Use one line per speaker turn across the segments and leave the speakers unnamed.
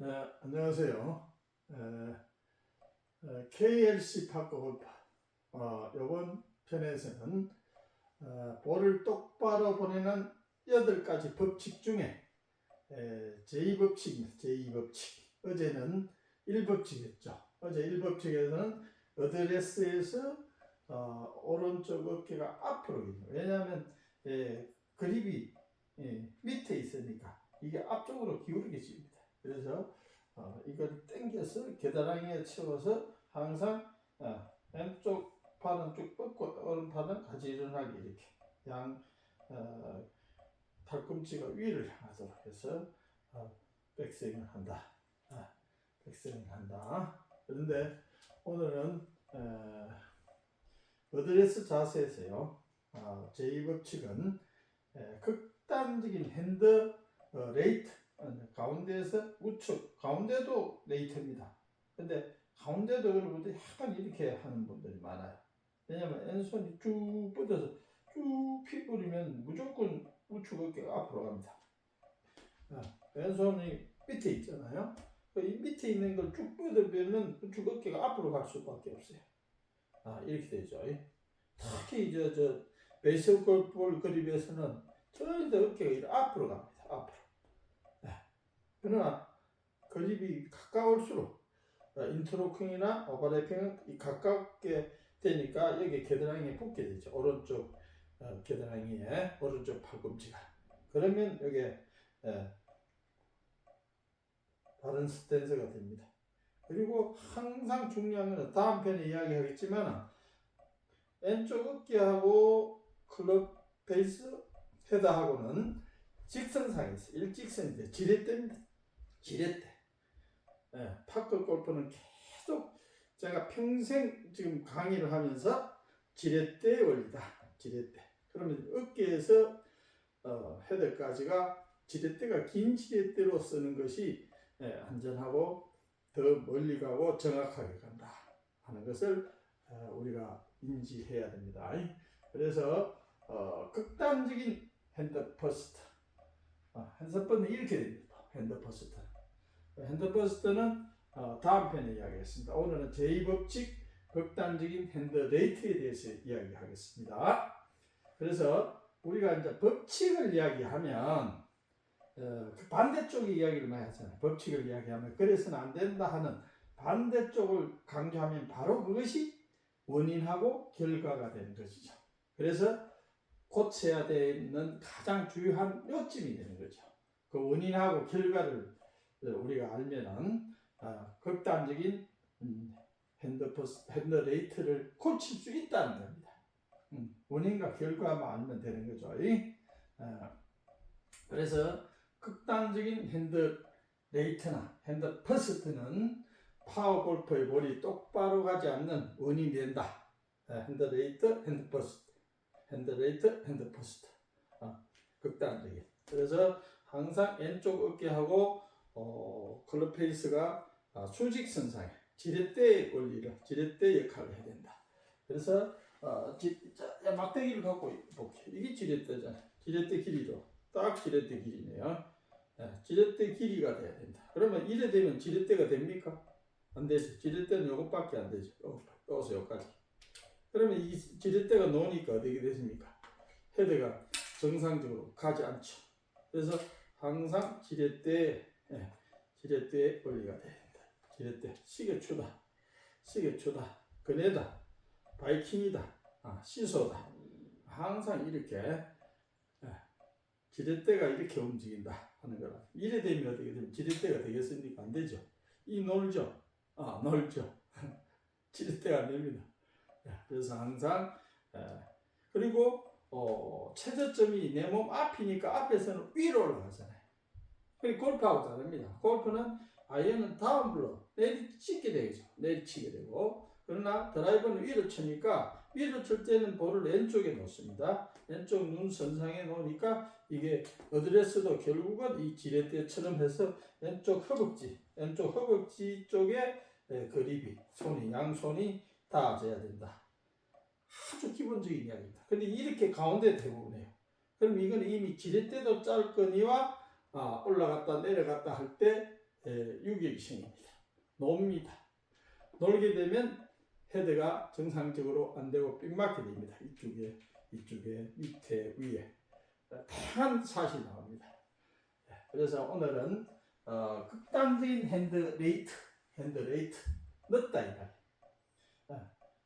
안녕하세요. KLC 파크 골프. 이번 편에서는 볼을 똑바로 보내는 8가지 법칙 중에 제2법칙입니다. 제2법칙. 어제는 1법칙이었죠. 어제 1법칙에서는 어드레스에서 오른쪽 어깨가 앞으로 있는. 왜냐하면 그립이 밑에 있으니까 이게 앞쪽으로 기울게 집니다. 그래서 이걸 당겨서 겨드랑이에 채워서 항상 왼쪽 팔은 쭉 뻗고 오른팔은 가지런하게 이렇게 양 팔꿈치가 위를 향하도록 해서 백스윙을 한다. 백스윙을 한다. 그런데 오늘은 어드레스 자세에서요. 제2법칙은 극단적인 핸드 레이트, 가운데에서 우측, 가운데도 레이트입니다. 근데 가운데도 여러분들이 약간 이렇게 하는 분들이 많아요. 왜냐면 왼손이 쭉 뻗어서 쭉 펴버리면 무조건 우측 어깨가 앞으로 갑니다. 왼손이 밑에 있잖아요. 이 밑에 있는 걸 쭉 뻗으면 우측 어깨가 앞으로 갈 수밖에 없어요. 이렇게 되죠. 특히 저 베이스 골프 그립에서는 절대 어깨가 앞으로 갑니다. 앞으로. 그러나 그립이 가까울수록 인터로킹이나 오버래핑은 가깝게 되니까 여기 겨드랑이에 붙게 되죠. 오른쪽 겨드랑이에 오른쪽 팔꿈치가. 그러면 여기 바른 스탠스가 됩니다. 그리고 항상 중요한 것은 다음 편에 이야기하겠지만 왼쪽 어깨하고 클럽 페이스 헤드하고는 직선상에서 일직선이 돼. 지렛대입니다. 지렛대. 파크 골프는 계속 제가 평생 지금 강의를 하면서 지렛대의 원리다. 지렛대. 그러면 어깨에서 헤드까지가 지렛대가 긴 지렛대로 쓰는 것이 안전하고 더 멀리 가고 정확하게 간다 하는 것을 우리가 인지해야 됩니다. 그래서 극단적인 핸드 퍼스트. 핸드 퍼스트는 이렇게 됩니다. 핸드 퍼스트. 핸드 퍼스트는 다음 편에 이야기하겠습니다. 오늘은 제2법칙 극단적인 핸드 레이트에 대해서 이야기하겠습니다. 그래서 우리가 이제 법칙을 이야기하면 그 반대쪽의 이야기를 많이 하잖아요. 법칙을 이야기하면 그래서는 안 된다 하는 반대쪽을 강조하면 바로 그것이 원인하고 결과가 되는 것이죠. 그래서 고쳐야 되는 가장 중요한 요점이 되는 거죠. 그 원인하고 결과를 우리가 알면은 극단적인 핸드 레이트를 고칠 수 있다는 겁니다. 원인과 결과만 알면 되는 거죠. 그래서 극단적인 핸드 레이트나 핸드 퍼스트는 파워 골퍼의 볼이 똑바로 가지 않는 원인이 된다. 핸드 레이트, 핸드 퍼스트, 핸드 레이트, 핸드 퍼스트. 극단적인. 그래서 항상 왼쪽 어깨하고 클럽 페이스가 수직선상에 지렛대의 원리를, 지렛대 역할을 해야 된다. 그래서 막대기를 갖고 볼게요. 이게 지렛대잖아요. 지렛대 길이로 딱 지렛대 길이네요. 지렛대 길이가 돼야 된다. 그러면 이래 되면 지렛대가 됩니까? 안 되죠. 지렛대는 이것밖에 안 되죠. 여기서 여기까지. 그러면 이 지렛대가 놓으니까 어떻게 되십니까? 헤드가 정상적으로 가지 않죠. 그래서 항상 지렛대의 원리가 돼야 된다. 지렛대, 시계추다, 그네다, 바이킹이다, 시소다. 항상 이렇게 지렛대가 이렇게 움직인다 하는 거라. 이래 되면 어떻게 되면 지렛대가 되겠습니까? 안 되죠. 이 놀죠. 놀죠. 지렛대가 안 됩니다. 그래서 항상 그리고 최저점이 내 몸 앞이니까 앞에서는 위로 올라가잖아요. 그리고 골프하고 다릅니다. 골프는 아이언은 다운블로 내리치게 되죠. 내리치게 되고 그러나 드라이버는 위로 치니까 위로 칠 때는 볼을 왼쪽에 놓습니다. 왼쪽 눈 선상에 놓으니까 이게 어드레스도 결국은 이 지렛대처럼 해서 왼쪽 허벅지 쪽에 그립이 양손이 닿아져야 된다. 아주 기본적인 이야기입니다. 근데 이렇게 가운데 대부분 해요. 그럼 이건 이미 지렛대도 짧거니와 올라갔다 내려갔다 할 때 유격성입니다. 놉니다. 놀게 되면 헤드가 정상적으로 안 되고 빗맞게 됩니다. 이쪽에, 밑에, 위에 다양한 샷이 나옵니다. 그래서 오늘은 극단적인 핸드 레이트 늦다 이 말이에요.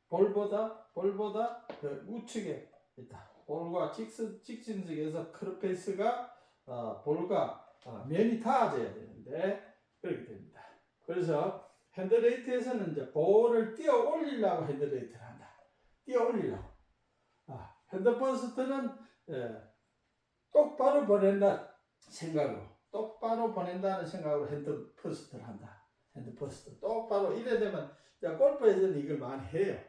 볼보다 그 우측에 있다. 볼과 직선적에서 크로페이스가 볼과 면이 닿아져야 되는데 그렇게 됩니다. 그래서 핸드레이트에서는 이제 볼을 띄어 올리려고 핸드레이트를 한다. 띄어 올리려고. 핸드퍼스트는 똑바로 보낸다는 생각으로 핸드퍼스트를 한다. 핸드퍼스트 똑바로 이래 되면 골프에서는 이걸 많이 해요.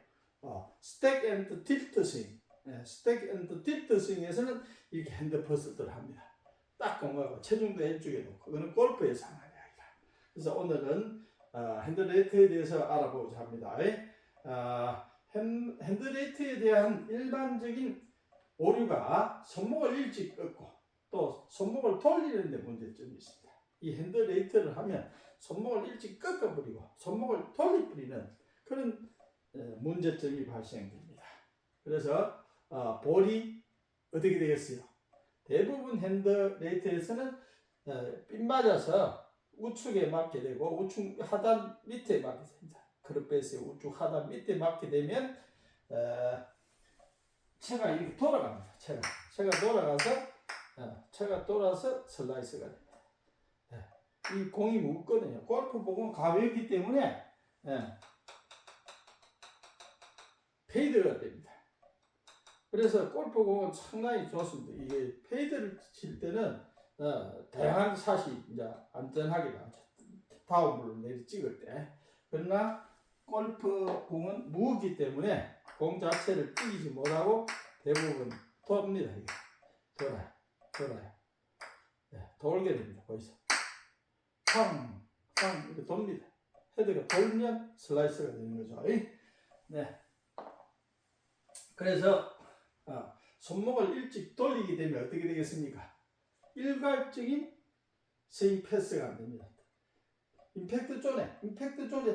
스택 앤드 틸트 스윙. 스택 앤드 틸트 스윙에서는 이렇게 핸드퍼스트를 합니다. 딱 공하고 체중도 왼쪽에 놓고 그거는 골프에서 하는 이야기다. 그래서 오늘은 핸드레이트에 대해서 알아보고자 합니다. 핸드레이트에 대한 일반적인 오류가 손목을 일찍 꺾고 또 손목을 돌리는 데 문제점이 있습니다. 이 핸드레이트를 하면 손목을 일찍 꺾어버리고 손목을 돌려버리는 그런 문제점이 발생됩니다. 그래서 볼이 어떻게 되겠어요? 대부분 핸드레이트에서는 빗 맞아서 우측에 맞게 되고 우측 하단 밑에 맞게 됩니다. 크로페이스의 우측 하단 밑에 맞게 되면 채가 이렇게 돌아갑니다. 채가 돌아서 슬라이스가 됩니다. 이 공이 무겁거든요. 골프복은 가볍기 때문에 페이드가 됩니다. 그래서 골프공은 상당히 좋습니다. 이게 페이드를 칠 때는 다양한 샷이 이제 안전하게 나오죠. 다운블로 내리 찍을 때. 그러나 골프공은 무겁기 때문에 공 자체를 뛰지 못하고 대부분 돕니다. 돌아요. 돌게 됩니다. 보이세요? 팡 이렇게 돕니다. 헤드가 돌면 슬라이스가 되는 거죠. 네. 그래서 손목을 일찍 돌리게 되면 어떻게 되겠습니까? 일괄적인 스윙 패스가 안 됩니다. 임팩트 존에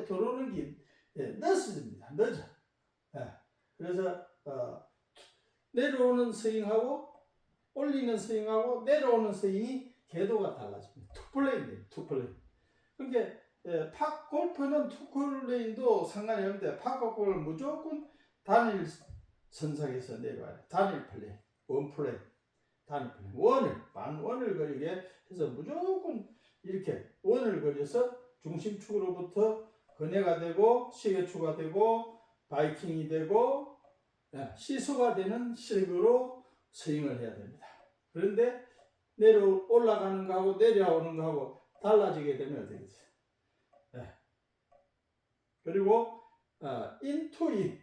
들어오는 게 늦어집니다. 늦어. 그래서 내려오는 스윙하고 올리는 스윙하고 내려오는 스윙이 궤도가 달라집니다. 투플레인. 그러니까 골프는 투플레인도 상관이 없는데 골프는 무조건 단일 선상에서 내려와야 돼. 단일 플레이, 원플레이, 원을 그리게 해서 무조건 이렇게 원을 그려서 중심축으로부터 근해가 되고 시계추가 되고 바이킹이 되고 시소가 되는 식으로 스윙을 해야 됩니다. 그런데 올라가는 거하고 내려오는 거하고 달라지게 되면 어떻게 되죠? 그리고 인투인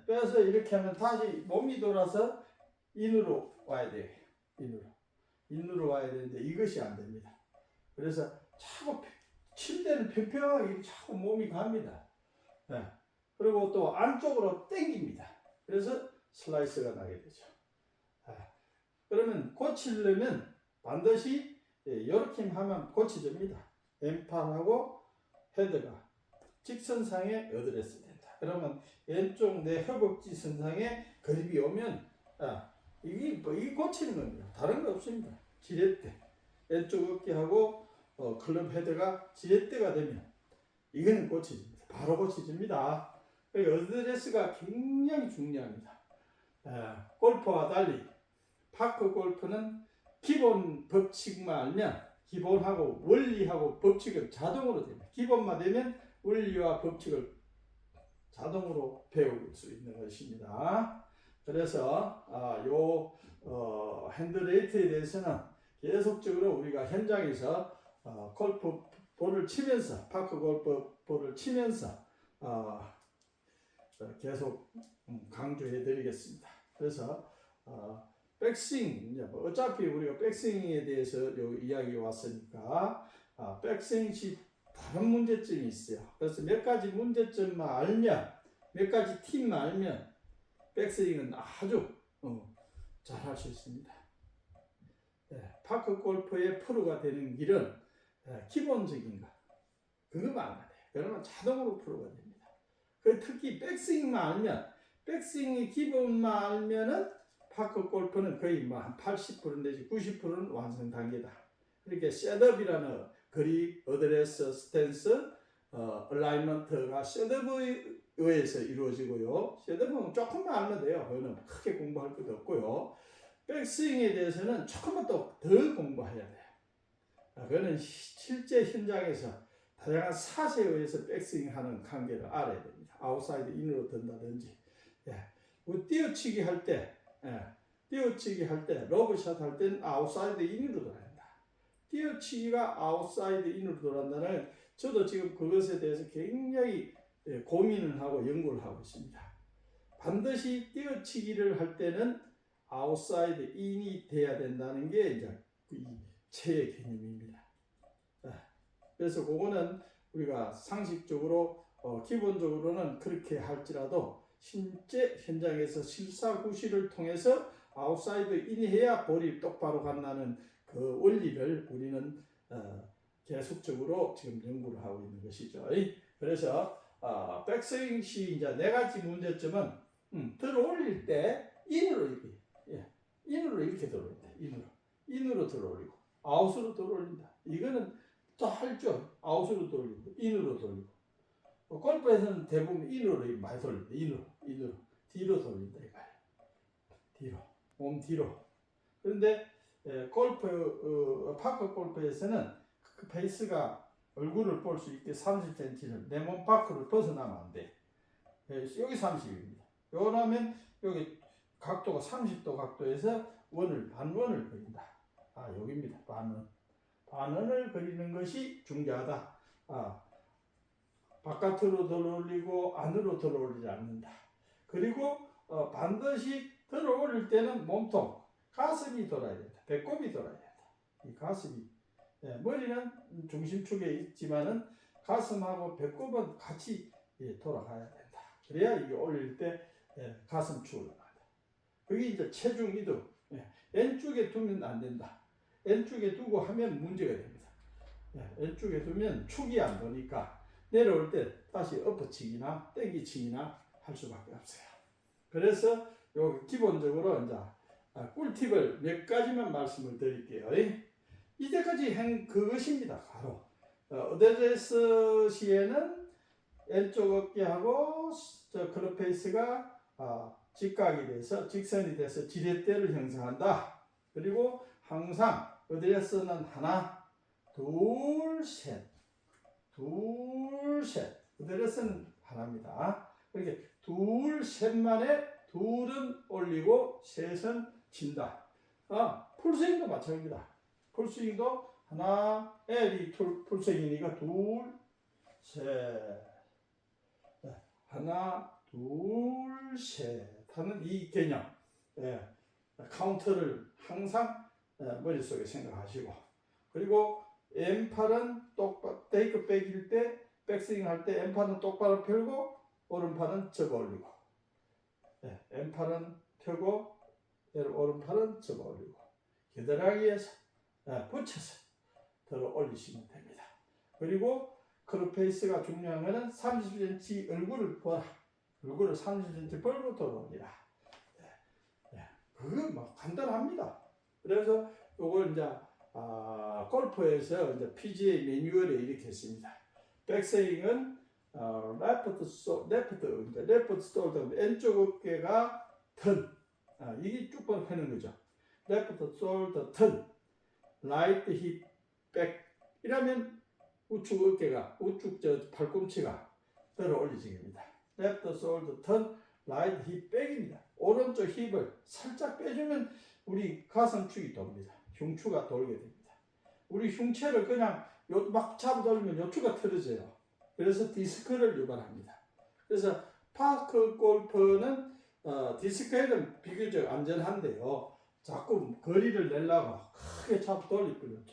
빼서 이렇게 하면 다시 몸이 돌아서 인으로 와야 돼요. 인으로 와야 되는데 이것이 안 됩니다. 그래서 자꾸 칠 때는 평평하게 자꾸 몸이 갑니다. 그리고 또 안쪽으로 당깁니다. 그래서 슬라이스가 나게 되죠. 그러면 고치려면 반드시 이렇게 하면 고쳐집니다. 왼팔하고 헤드가 직선상에 어드레스 된다. 그러면 왼쪽 내 허벅지 선상에 그립이 오면 이게 고치는 겁니다. 다른 거 없습니다. 지렛대 왼쪽 어깨하고 클럽 헤드가 지렛대가 되면 이거는 고쳐집니다. 바로 고쳐집니다. 어드레스가 굉장히 중요합니다. 골프와 달리 파크 골프는 기본 법칙만 알면 기본하고 원리하고 법칙은 자동으로 됩니다. 기본만 되면 원리와 법칙을 자동으로 배울 수 있는 것입니다. 그래서 핸드레이트에 대해서는 계속적으로 우리가 현장에서 골프 볼을 치면서 파크 골프 볼을 치면서 계속 강조해 드리겠습니다. 그래서 백스윙 어차피 우리가 백스윙에 대해서 이야기 왔으니까 백스윙 시 다른 문제점이 있어요. 그래서 몇 가지 문제점만 알면 몇 가지 팁만 알면 백스윙은 아주 잘 할 수 있습니다. 파크 골프의 프로가 되는 길은 기본적인 거 그거만 알아야 돼요. 그러면 자동으로 프로가 됩니다. 그 특히 백스윙만 알면 백스윙의 기본만 알면은 파크 골프는 거의 뭐 한 80% 내지 90%는 완성 단계다. 이렇게 셋업이라는 그립, 어드레스, 스탠스, 얼라이먼트가 셋업에 의해서 이루어지고요. 셋업은 조금만 알면 돼요. 그거는 크게 공부할 것도 없고요. 백스윙에 대해서는 조금만 더 공부해야 돼요. 그거는 실제 현장에서 다양한 사세에 의해서 백스윙하는 관계를 알아야 됩니다. 아웃사이드 인으로 든다든지, 띄어치기 할 때, 러브샷 할 때는 아웃사이드 인으로 돌아간다. 띄어치기가 아웃사이드 인으로 돌아간다는 저도 지금 그것에 대해서 굉장히 고민을 하고 연구를 하고 있습니다. 반드시 띄어치기를 할 때는 아웃사이드 인이 돼야 된다는 게 이제 이 체의 개념입니다. 그래서 그거는 우리가 상식적으로 기본적으로는 그렇게 할지라도 실제 현장에서 실사구시를 통해서 아웃사이드 인해야 볼이 똑바로 간다는 그 원리를 우리는 계속적으로 지금 연구를 하고 있는 것이죠. 그래서 백스윙 시 이제 네 가지 문제점은 들어올릴 때 인으로 이렇게 들어올린다. 인으로 들어올리고 아웃으로 들어올린다. 이거는 또 알죠. 아웃으로 돌리고 인으로 돌리고 골프에서는 대부분 인으로 많이 돌린다. 인으로 뒤로 돌린다 이거예요. 몸 뒤로. 그런데 파크 골프에서는 그 페이스가 얼굴을 볼 수 있게 30cm를 내 몸 밖으로 벗어나면 안 돼. 여기 30입니다. 요러면 여기 각도가 30도 각도에서 반원을 그린다. 여기입니다. 반원을 그리는 것이 중요하다. 바깥으로 들어올리고 안으로 들어올리지 않는다. 그리고 반드시 들어올릴 때는 몸통, 가슴이 돌아야 된다. 배꼽이 돌아야 된다. 이 가슴이 머리는 중심축에 있지만은 가슴하고 배꼽은 같이 돌아가야 된다. 그래야 이게 올릴 때 가슴축을 나간다. 그게 이제 체중 이동. 왼쪽에 두면 안 된다. 왼쪽에 두고 하면 문제가 됩니다. 왼쪽에 두면 축이 안 도니까 내려올 때 다시 엎어치기나 땡기치기나 할 수밖에 없어요. 그래서 요 기본적으로 이제 꿀팁을 몇 가지만 말씀을 드릴게요. 이제까지 한 그것입니다. 바로 어드레스 시에는 왼쪽 어깨하고 클럽 페이스가 직각이 돼서 직선이 돼서 지렛대를 형성한다. 그리고 항상 어드레스는 하나, 둘, 셋. 어드레스는 하나입니다. 그렇게 둘, 셋만에 둘은 올리고 셋은 친다. 풀스윙도 마찬가지입니다. 풀스윙도 하나, L이 풀스윙이니까 둘, 셋. 하나, 둘, 셋 하는 이 개념. 카운트를 항상 머릿속에 생각하시고, 그리고 왼팔은 테이크 백일 때 백스윙 할 때 왼팔은 똑바로 펴고 오른팔은 접어 올리고, 왼팔은 펴고 오른팔은 접어 올리고 겨드랑이에서 붙여서 들어 올리시면 됩니다. 그리고 클럽 페이스가 중요한 것은 30cm 얼굴을 보라. 얼굴을 30cm 벌고 들어올리라. 그건 뭐 간단합니다. 그래서 요걸 이제 골프에서 이제 PGA 매뉴얼에 이렇게 했습니다. 백스윙은 레프트 솔더 왼쪽 어깨가 턴. 이게 쭉 펴는 거죠. 레프트 솔더 턴, 라이트 힙 백. 이러면 우측 어깨가 우측 팔꿈치가 들어 올리직입니다. 레프트 솔더 턴, 라이트 힙 백입니다. 오른쪽 힙을 살짝 빼주면 우리 가슴축이 돕니다. 흉추가 돌게 됩니다. 우리 흉체를 그냥 막 잡아돌리면 요추가 틀어져요. 그래서 디스크를 유발합니다. 그래서 파크 골프는 디스크에는 비교적 안전한데요. 자꾸 거리를 내려고 크게 잡아 돌리면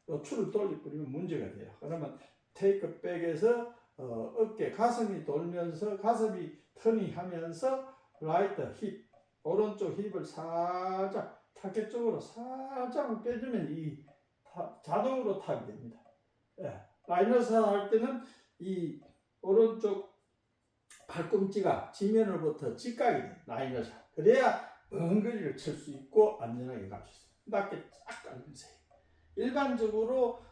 요추를 돌리면 문제가 돼요. 그러면 테이크 백에서 어깨, 가슴이 돌면서 가슴이 터니 하면서 라이트 힙, 오른쪽 힙을 살짝 타겟 쪽으로 살짝 빼주면 이 자동으로 탑이 됩니다. 라이너사 할 때는 이 오른쪽 발꿈치가 지면으로부터 직각이 돼. 라이너사. 그래야 먼 거리를 칠 수 있고 안전하게 갈 수 있어요. 낮게 쫙 깔면서. 일반적으로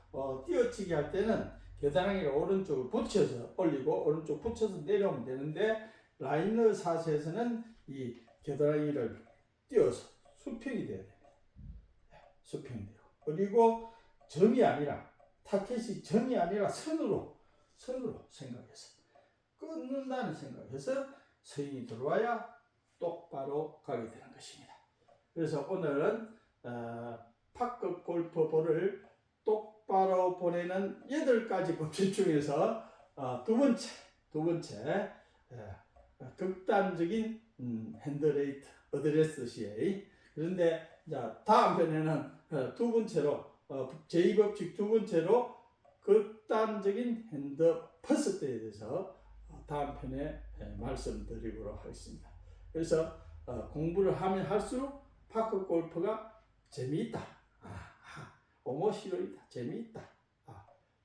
띄어치기 할 때는 겨드랑이를 오른쪽을 붙여서 올리고 오른쪽 붙여서 내려오면 되는데 라이너 샷에서는 이 겨드랑이를 띄어서 수평이 돼야 됩니다. 수평이 돼요. 그리고 점이 아니라 타켓이 점이 아니라 선으로 생각해서 끊는다는 생각에서 스윙이 들어와야 똑바로 가게 되는 것입니다. 그래서 오늘은 파크 골프 볼을 똑바로 보내는 8가지 법칙 중에서 두 번째 극단적인 핸드레이트 어드레스 시에 그런데 다음 편에는 두 번째로 제2법칙 두 번째로 극단적인 핸드 퍼스트에 대해서 다음 편에 말씀드리도록 하겠습니다. 그래서 공부를 하면 할수록 파크 골프가 재미있다. 오모시로이다. 재미있다.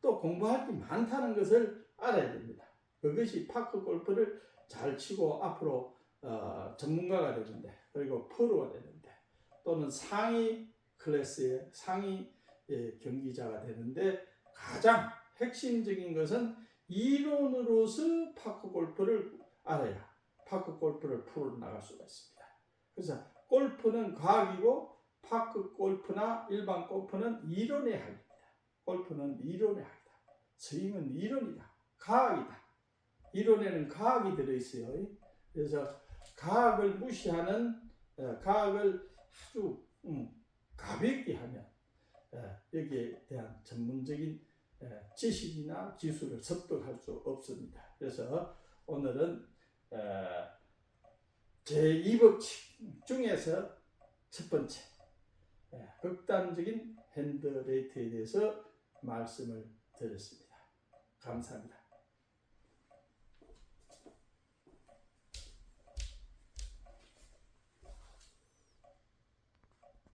또 공부할 게 많다는 것을 알아야 됩니다. 그것이 파크 골프를 잘 치고 앞으로 전문가가 되는데 그리고 프로가 되는데 또는 상위 클래스의 상위 경기자가 되는데 가장 핵심적인 것은 이론으로서 파크 골프를 알아야 파크 골프를 프로로 나갈 수가 있습니다. 그래서 골프는 과학이고 파크 골프나 일반 골프는 이론의 학입니다. 골프는 이론의 학이다. 스윙은 이론이다. 과학이다. 이론에는 과학이 들어있어요. 그래서 과학을 무시하는 과학을 아주 가볍게 하면 여기에 대한 전문적인 지식이나 기술을 습득할 수 없습니다. 그래서 오늘은 제2법칙 중에서 첫 번째 극단적인 핸드 레이트에 대해서 말씀을 드렸습니다. 감사합니다.